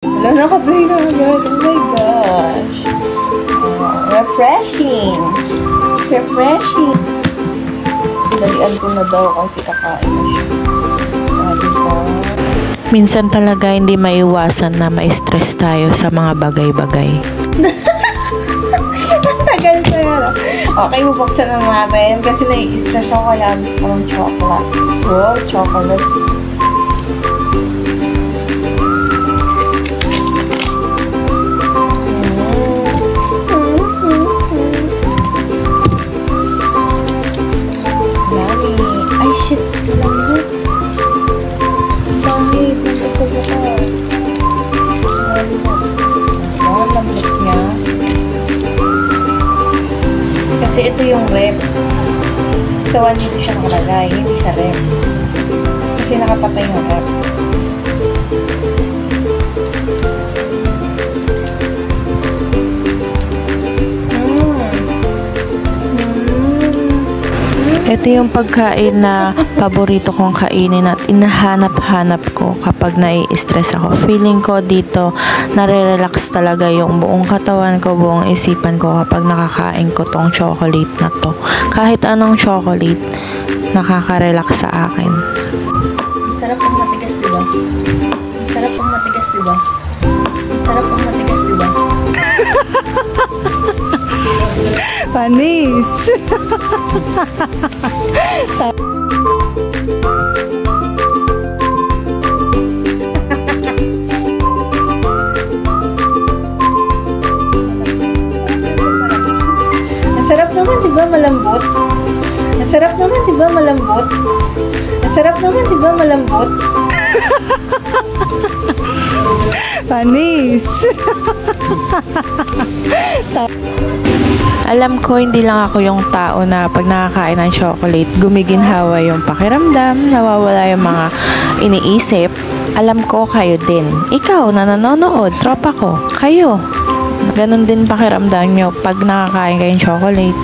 Wala, nakablay na agad. Oh my gosh. Refreshing. Refreshing. Dalian ko na daw kasi kakain na siya. Diba? Minsan talaga hindi maiwasan na ma-stress tayo sa mga bagay-bagay. Tagal ko yan. Okay, bubuksan na natin kasi nai-stress ako kaya gusto ng chocolates. So, chocolates. Kasi ito yung rep. Sa 1 dito siya nakalagay, hindi sa rep. Kasi nakapatay yung rep. Ito yung pagkain na paborito kong kainin at inahanap-hanap ko kapag nai-stress ako. Feeling ko dito, nare-relax talaga yung buong katawan ko, buong isipan ko kapag nakakain ko tong chocolate na to. Kahit anong chocolate, nakaka-relax sa akin. Sarap pang matigas, diba? Sarap pang matigas, diba? Sarap pang matigas, diba? Panis! Ang sarap naman, diba? Malambot. Ang sarap naman, diba? Malambot. Ang sarap naman, diba? Malambot. Panis! Alam ko, hindi lang ako yung tao na pag nakakain ng chocolate, gumiginhawa yung pakiramdam, nawawala yung mga iniisip. Alam ko, kayo din. Ikaw na nanonood, tropa ko, kayo. Ganon din pakiramdam nyo pag nakakain kayong chocolate.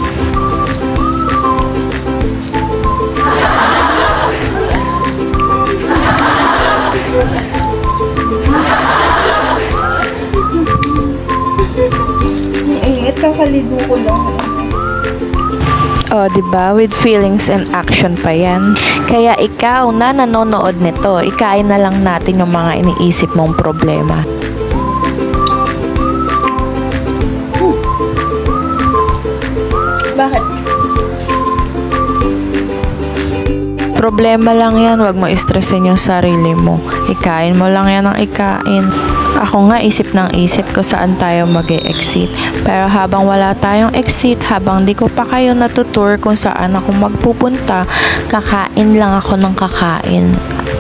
Kakaligo ko lang. Oh, diba? With feelings and action pa yan. Kaya ikaw na nanonood nito, ikain na lang natin yung mga iniisip mong problema. Bakit? Problema lang yan, wag mo stressin yung sarili mo. Ikain mo lang yan ang ikain. Ako nga isip ng isip ko saan tayo mag-e-exit. Pero habang wala tayong exit, habang di ko pa kayo natutour kung saan ako magpupunta, kakain lang ako ng kakain.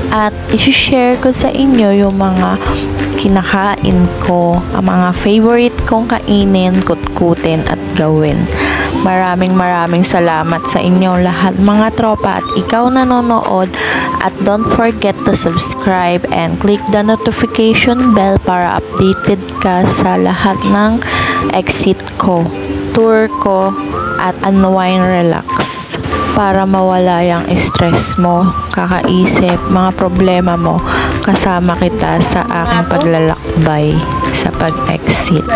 At isi-share ko sa inyo yung mga kinakain ko, ang mga favorite kong kainin, kutkutin at gawin. Maraming salamat sa inyong lahat mga tropa at ikaw nanonood, at don't forget to subscribe and click the notification bell para updated ka sa lahat ng exit ko, tour ko at unwind relax para mawala yung stress mo, kakaisip, mga problema mo, kasama kita sa aking paglalakbay sa pag-exit.